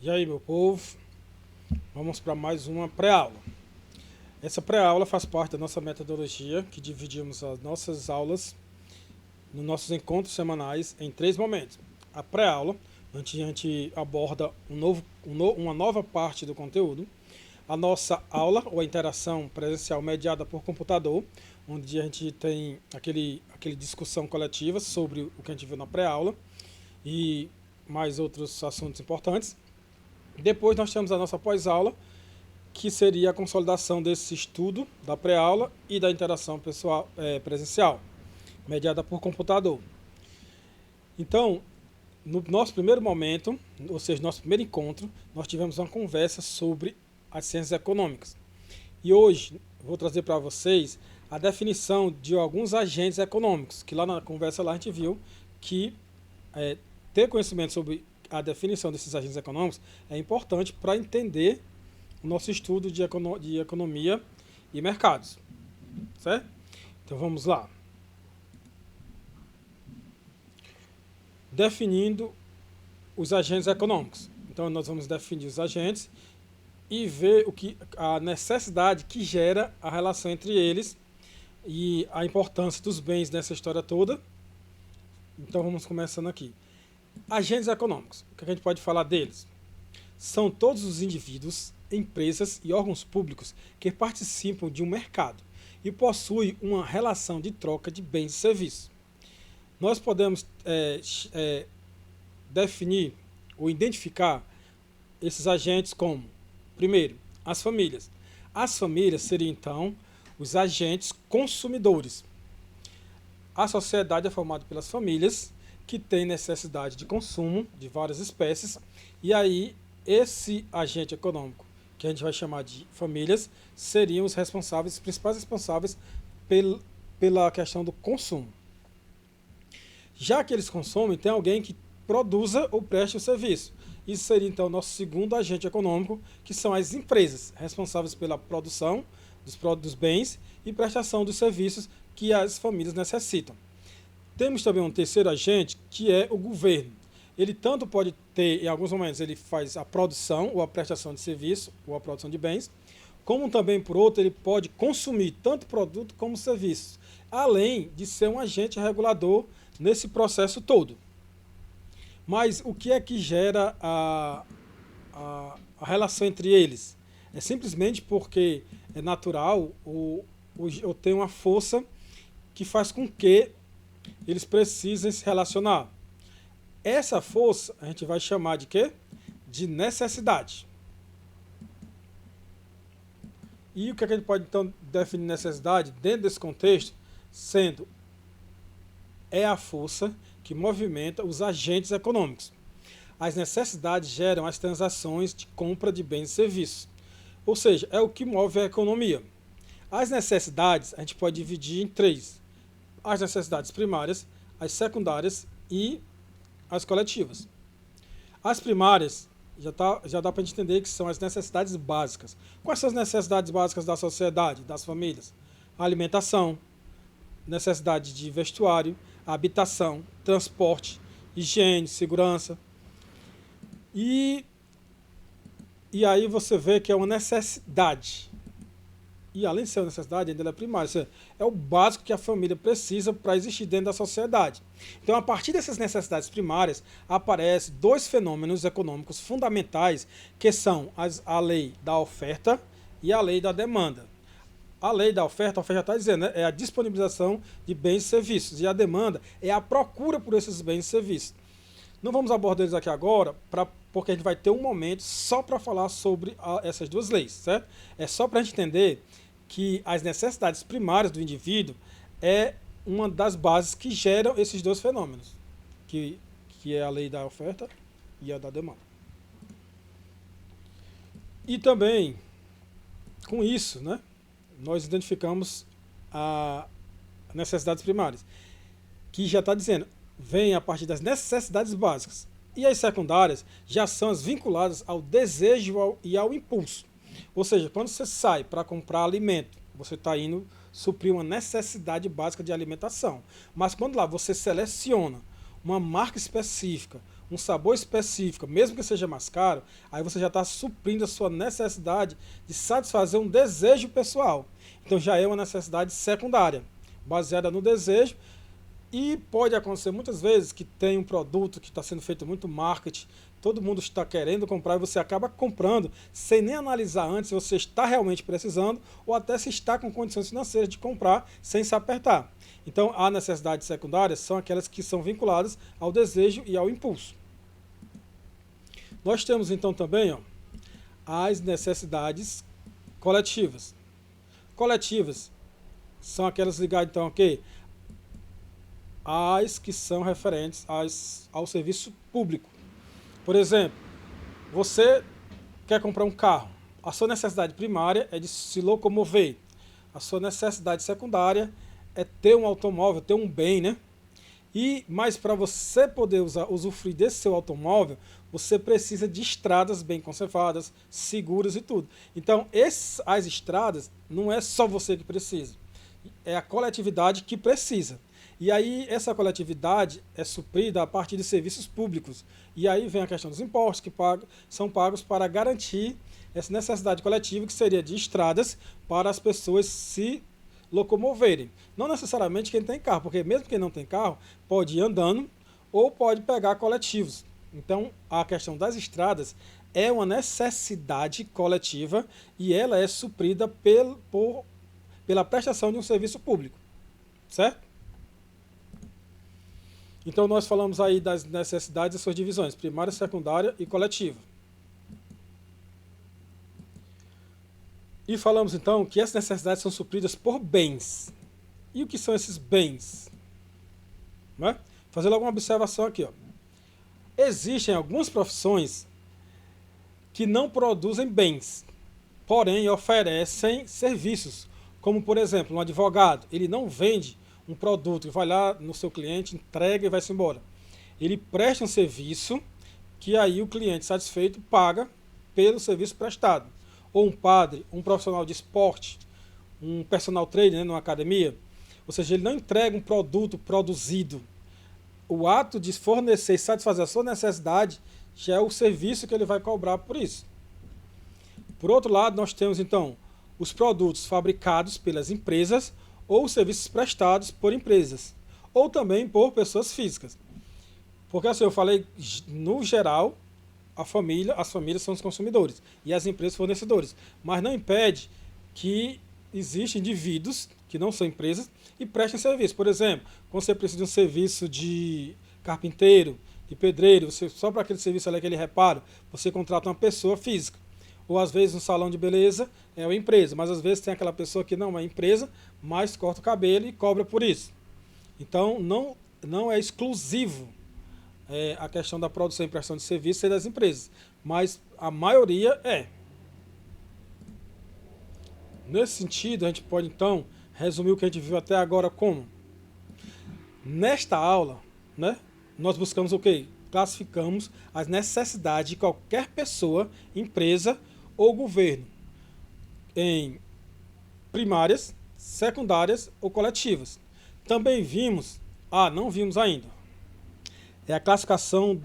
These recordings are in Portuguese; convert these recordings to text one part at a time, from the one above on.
E aí, meu povo, vamos para mais uma pré-aula. Essa pré-aula faz parte da nossa metodologia, que dividimos as nossas aulas nos nossos encontros semanais em 3 momentos. A pré-aula, onde a gente aborda uma nova parte do conteúdo. A nossa aula, ou a interação presencial mediada por computador, onde a gente tem aquele discussão coletiva sobre o que a gente viu na pré-aula e mais outros assuntos importantes. Depois nós temos a nossa pós-aula, que seria a consolidação desse estudo da pré-aula e da interação pessoal, presencial, mediada por computador. Então, no nosso primeiro momento, ou seja, nosso primeiro encontro, nós tivemos uma conversa sobre as ciências econômicas. E hoje vou trazer para vocês a definição de alguns agentes econômicos, que lá na conversa lá a gente viu que ter conhecimento sobre a definição desses agentes econômicos é importante para entender o nosso estudo de economia e mercados, certo? Então vamos lá. Definindo os agentes econômicos. Então nós vamos definir os agentes e ver a necessidade que gera a relação entre eles e a importância dos bens nessa história toda. Então vamos começando aqui. Agentes econômicos, o que a gente pode falar deles? São todos os indivíduos, empresas e órgãos públicos que participam de um mercado e possuem uma relação de troca de bens e serviços. Nós podemos definir ou identificar esses agentes como, primeiro, as famílias. As famílias seriam, então, os agentes consumidores. A sociedade é formada pelas famílias que têm necessidade de consumo de várias espécies, e aí esse agente econômico, que a gente vai chamar de famílias, seriam os principais responsáveis pela questão do consumo. Já que eles consomem, tem alguém que produza ou preste o serviço. Isso seria então o nosso segundo agente econômico, que são as empresas, responsáveis pela produção dos bens e prestação dos serviços que as famílias necessitam. Temos também um terceiro agente, que é o governo. Ele tanto pode ter, em alguns momentos, ele faz a produção ou a prestação de serviço ou a produção de bens, como também, por outro, ele pode consumir tanto produto como serviços, além de ser um agente regulador nesse processo todo. Mas o que é que gera a relação entre eles? É simplesmente porque é natural ou tem uma força que faz com que eles precisem se relacionar. Essa força a gente vai chamar de quê? De necessidade. E o que a gente pode então definir necessidade dentro desse contexto? Sendo a força que movimenta os agentes econômicos. As necessidades geram as transações de compra de bens e serviços. Ou seja, é o que move a economia. As necessidades a gente pode dividir em 3. As necessidades primárias, as secundárias e as coletivas. As primárias, já dá para a gente entender que são as necessidades básicas. Quais são as necessidades básicas da sociedade, das famílias? A alimentação, necessidade de vestuário, habitação, transporte, higiene, segurança. E aí você vê que é uma necessidade. E além de ser uma necessidade, ainda é primária. Seja, é o básico que a família precisa para existir dentro da sociedade. Então, a partir dessas necessidades primárias, aparecem 2 fenômenos econômicos fundamentais, que são a lei da oferta e a lei da demanda. A lei da oferta, a oferta já está dizendo, né, é a disponibilização de bens e serviços. E a demanda é a procura por esses bens e serviços. Não vamos abordar eles aqui agora, porque a gente vai ter um momento só para falar sobre essas 2 leis, certo? É só para a gente entender que as necessidades primárias do indivíduo é uma das bases que geram esses 2 fenômenos, que é a lei da oferta e a da demanda. E também, com isso, né, nós identificamos as necessidades primárias, que já está dizendo, vem a partir das necessidades básicas. E as secundárias já são as vinculadas ao desejo e ao impulso. Ou seja, quando você sai para comprar alimento, você está indo suprir uma necessidade básica de alimentação. Mas quando lá você seleciona uma marca específica, um sabor específico, mesmo que seja mais caro, aí você já está suprindo a sua necessidade de satisfazer um desejo pessoal. Então já é uma necessidade secundária, baseada no desejo. E pode acontecer muitas vezes que tem um produto que está sendo feito muito marketing, todo mundo está querendo comprar e você acaba comprando sem nem analisar antes se você está realmente precisando ou até se está com condições financeiras de comprar sem se apertar. Então, as necessidades secundárias são aquelas que são vinculadas ao desejo e ao impulso. Nós temos então também as necessidades coletivas. Coletivas são aquelas ligadas então as que são referentes ao serviço público. Por exemplo, você quer comprar um carro. A sua necessidade primária é de se locomover. A sua necessidade secundária é ter um automóvel, ter um bem, né? Mas para você poder usufruir desse seu automóvel, você precisa de estradas bem conservadas, seguras e tudo. Então, as estradas não é só você que precisa, é a coletividade que precisa. E aí essa coletividade é suprida a partir de serviços públicos. E aí vem a questão dos impostos que são pagos para garantir essa necessidade coletiva, que seria de estradas para as pessoas se locomoverem. Não necessariamente quem tem carro, porque mesmo quem não tem carro pode ir andando ou pode pegar coletivos. Então a questão das estradas é uma necessidade coletiva e ela é suprida pela prestação de um serviço público. Certo? Então nós falamos aí das necessidades e suas divisões, primária, secundária e coletiva. E falamos então que essas necessidades são supridas por bens. E o que são esses bens? Né? Fazer logo uma observação aqui. Existem algumas profissões que não produzem bens, porém oferecem serviços. Como, por exemplo, um advogado, ele não vende um produto, vai lá no seu cliente, entrega e vai-se embora. Ele presta um serviço que aí o cliente satisfeito paga pelo serviço prestado. Ou um padre, um profissional de esporte, um personal trainer, né, numa academia. Ou seja, ele não entrega um produto produzido. O ato de fornecer e satisfazer a sua necessidade já é o serviço que ele vai cobrar por isso. Por outro lado, nós temos então os produtos fabricados pelas empresas ou os serviços prestados por empresas, ou também por pessoas físicas. Porque assim, eu falei, no geral, as famílias são os consumidores e as empresas fornecedores, mas não impede que existem indivíduos que não são empresas e prestem serviço. Por exemplo, quando você precisa de um serviço de carpinteiro, de pedreiro, só para aquele serviço ali, aquele reparo, você contrata uma pessoa física. Ou às vezes um salão de beleza é uma empresa, mas às vezes tem aquela pessoa que não é empresa, mas corta o cabelo e cobra por isso. Então não é exclusivo a questão da produção e prestação de serviços ser das empresas, mas a maioria é. Nesse sentido, a gente pode então resumir o que a gente viu até agora como: nesta aula, né, nós buscamos o quê? Classificamos as necessidades de qualquer pessoa, empresa ou governo em primárias, secundárias ou coletivas. Também vimos, não vimos ainda, é a classificação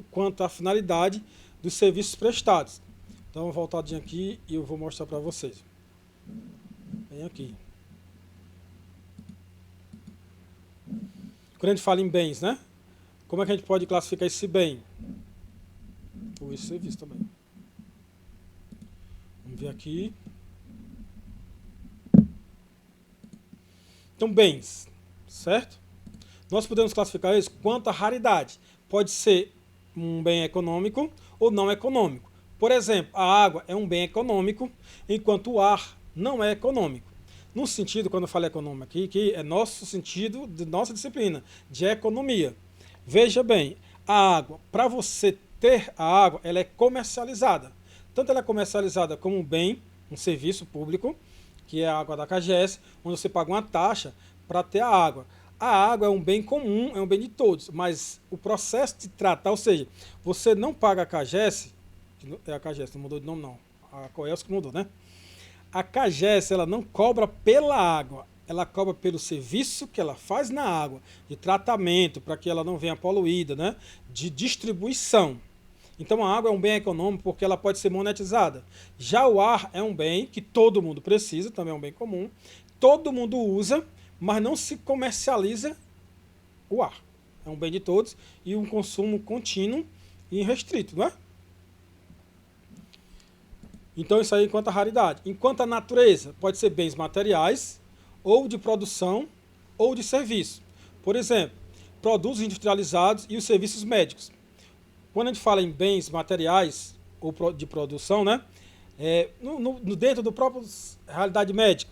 quanto à finalidade dos serviços prestados. Então, vou voltadinho aqui e eu vou mostrar para vocês. Vem aqui. Quando a gente fala em bens, né? Como é que a gente pode classificar esse bem? Ou esse serviço também. Vamos ver aqui. Então, bens, certo? Nós podemos classificar isso quanto à raridade. Pode ser um bem econômico ou não econômico. Por exemplo, a água é um bem econômico, enquanto o ar não é econômico. No sentido, quando eu falo econômico aqui, que é nosso sentido de nossa disciplina, de economia. Veja bem, a água, para você ter a água, ela é comercializada. Tanto ela é comercializada como um bem, um serviço público, que é a água da CAGES, onde você paga uma taxa para ter a água. A água é um bem comum, é um bem de todos, mas o processo de tratar, ou seja, você não paga a CAGES, a CAGES não mudou de nome não, a Coelce que mudou, né? A CAGES, ela não cobra pela água, ela cobra pelo serviço que ela faz na água, de tratamento, para que ela não venha poluída, né? De distribuição. Então a água é um bem econômico porque ela pode ser monetizada. Já o ar é um bem que todo mundo precisa, também é um bem comum. Todo mundo usa, mas não se comercializa o ar. É um bem de todos e um consumo contínuo e restrito, não é? Então isso aí enquanto a raridade. Enquanto a natureza pode ser bens materiais, ou de produção, ou de serviço. Por exemplo, produtos industrializados e os serviços médicos. Quando a gente fala em bens materiais ou de produção, né? Dentro do próprio realidade médica,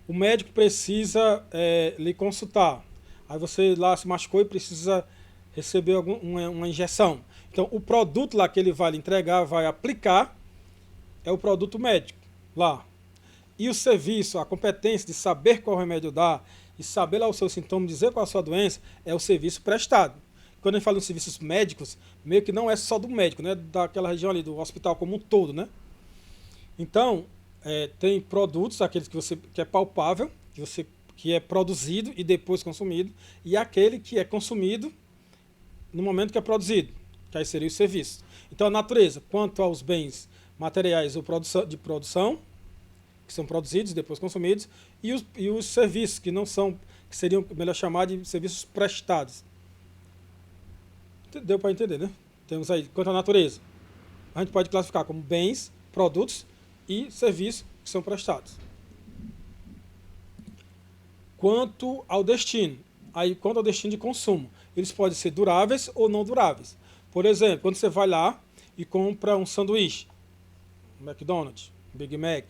o médico precisa lhe consultar. Aí você lá se machucou e precisa receber uma injeção. Então o produto lá que ele vai lhe entregar, vai aplicar, é o produto médico lá. E o serviço, a competência de saber qual remédio dar e saber lá o seu sintoma, dizer qual é a sua doença, é o serviço prestado. Quando a gente fala em serviços médicos, meio que não é só do médico, né? Daquela região ali, do hospital como um todo, né? Então, tem produtos, aqueles que é palpável, que é produzido e depois consumido, e aquele que é consumido no momento que é produzido, que aí seria o serviço. Então, a natureza, quanto aos bens materiais ou de produção, que são produzidos e depois consumidos, e os serviços, que não são, que seriam melhor chamar de serviços prestados. Deu para entender, né? Temos aí, quanto à natureza, a gente pode classificar como bens, produtos e serviços que são prestados. Quanto ao destino, quanto ao destino de consumo, eles podem ser duráveis ou não duráveis. Por exemplo, quando você vai lá e compra um sanduíche, um McDonald's, um Big Mac,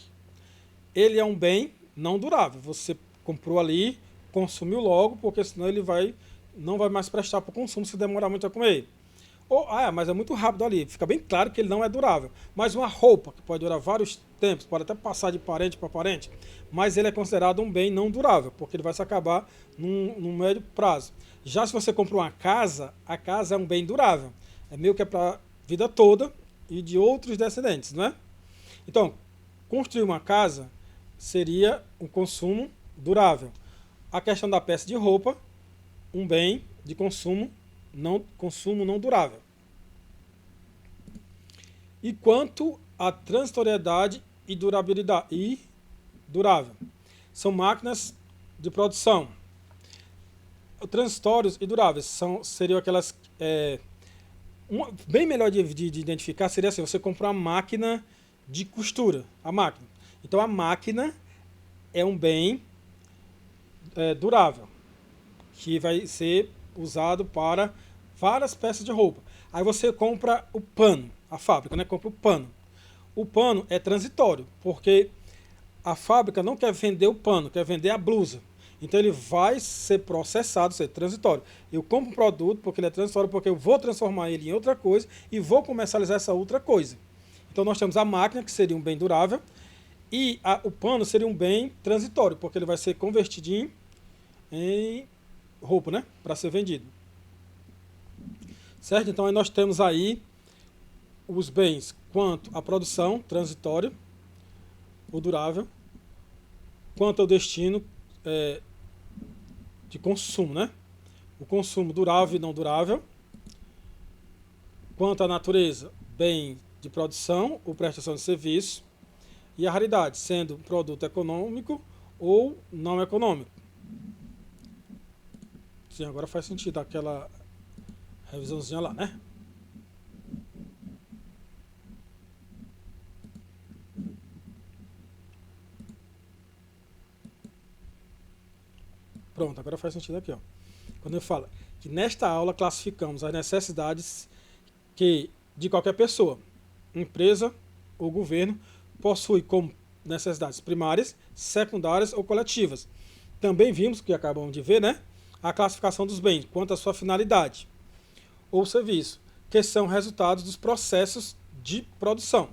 ele é um bem não durável. Você comprou ali, consumiu logo, porque senão ele não vai mais prestar para o consumo se demorar muito a comer. Mas é muito rápido ali. Fica bem claro que ele não é durável. Mas uma roupa, que pode durar vários tempos, pode até passar de parente para parente, mas ele é considerado um bem não durável, porque ele vai se acabar num médio prazo. Já se você comprou uma casa, a casa é um bem durável. É meio que é para a vida toda e de outros descendentes, não é? Então, construir uma casa seria um consumo durável. A questão da peça de roupa, um bem de consumo não durável. E quanto à transitoriedade e durabilidade durável, são máquinas de produção. Transitórios e duráveis seriam aquelas bem melhor de identificar seria assim: você comprar uma máquina de costura, a máquina. Então a máquina é um bem durável, que vai ser usado para várias peças de roupa. Aí você compra o pano, a fábrica, né? Compra o pano. O pano é transitório, porque a fábrica não quer vender o pano, quer vender a blusa. Então ele vai ser processado, ser transitório. Eu compro um produto porque ele é transitório, porque eu vou transformar ele em outra coisa e vou comercializar essa outra coisa. Então nós temos a máquina, que seria um bem durável, e o pano seria um bem transitório, porque ele vai ser convertido em roupa, né? Para ser vendido. Certo? Então aí nós temos aí os bens quanto à produção, transitório ou durável, quanto ao destino de consumo, né? O consumo durável e não durável, quanto à natureza, bem de produção ou prestação de serviço, e a raridade, sendo produto econômico ou não econômico. Sim, agora faz sentido aquela revisãozinha lá, né? Pronto, agora faz sentido aqui, ó. Quando eu falo que nesta aula classificamos as necessidades de qualquer pessoa, empresa ou governo, possui como necessidades primárias, secundárias ou coletivas. Também vimos, que acabamos de ver, né? A classificação dos bens quanto à sua finalidade ou serviço, que são resultados dos processos de produção.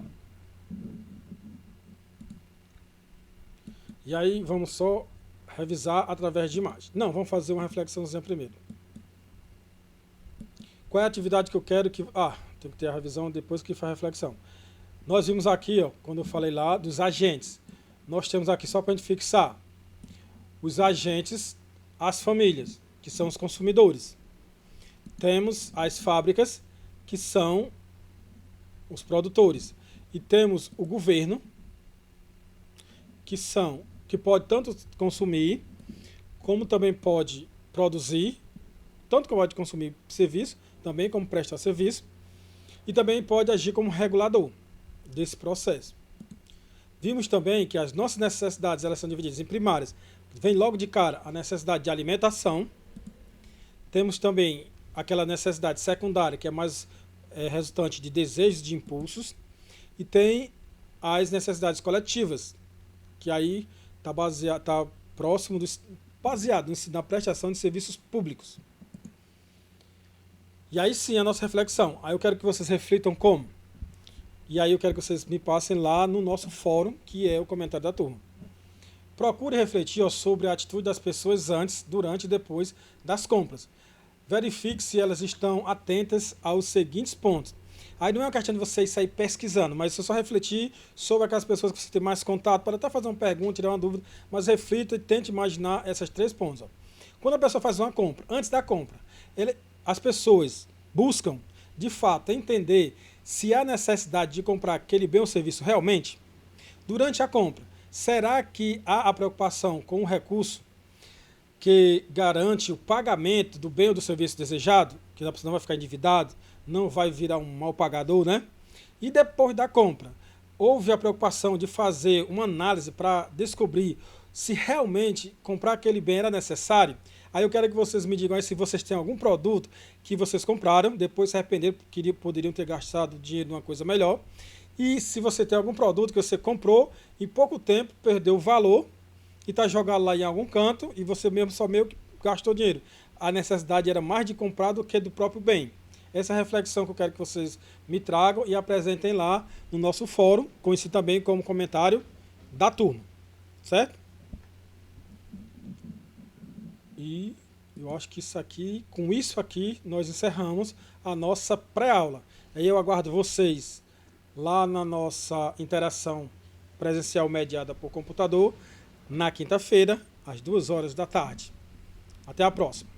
E aí vamos só revisar através de imagem. Não, vamos fazer uma reflexãozinha primeiro. Qual é a atividade que eu quero que... tem que ter a revisão depois que faz a reflexão. Nós vimos aqui, ó, quando eu falei lá dos agentes. Nós temos aqui, só para a gente fixar, os agentes, as famílias, que são os consumidores. Temos as fábricas, que são os produtores. E temos o governo, que pode tanto consumir, como também pode produzir, tanto que pode consumir serviço, também como prestar serviço, e também pode agir como regulador desse processo. Vimos também que as nossas necessidades elas são divididas em primárias. Vem logo de cara a necessidade de alimentação. Temos também aquela necessidade secundária, que é mais resultante de desejos, de impulsos. E tem as necessidades coletivas, que aí está baseado na prestação de serviços públicos. E aí sim a nossa reflexão. Aí eu quero que vocês reflitam como. E aí eu quero que vocês me passem lá no nosso fórum, que é o comentário da turma. Procure refletir sobre a atitude das pessoas antes, durante e depois das compras. Verifique se elas estão atentas aos seguintes pontos. Aí não é uma questão de você sair pesquisando, mas você só refletir sobre aquelas pessoas que você tem mais contato, para até fazer uma pergunta, tirar uma dúvida, mas reflita e tente imaginar esses 3 pontos. Ó. Quando a pessoa faz uma compra, antes da compra, as pessoas buscam, de fato, entender se há necessidade de comprar aquele bem ou serviço realmente. Durante a compra, será que há a preocupação com o recurso que garante o pagamento do bem ou do serviço desejado, que a pessoa não vai ficar endividado, não vai virar um mal pagador, né? E depois da compra, houve a preocupação de fazer uma análise para descobrir se realmente comprar aquele bem era necessário. Aí eu quero que vocês me digam aí se vocês têm algum produto que vocês compraram, depois se arrependeram porque poderiam ter gastado dinheiro numa coisa melhor. E se você tem algum produto que você comprou, em pouco tempo perdeu o valor e está jogado lá em algum canto e você mesmo só meio que gastou dinheiro. A necessidade era mais de comprar do que do próprio bem. Essa é a reflexão que eu quero que vocês me tragam e apresentem lá no nosso fórum, conhecido também como comentário da turma. Certo? E eu acho que com isso aqui, nós encerramos a nossa pré-aula. Aí eu aguardo vocês lá na nossa interação presencial mediada por computador, na quinta-feira, às 2 horas da tarde. Até a próxima.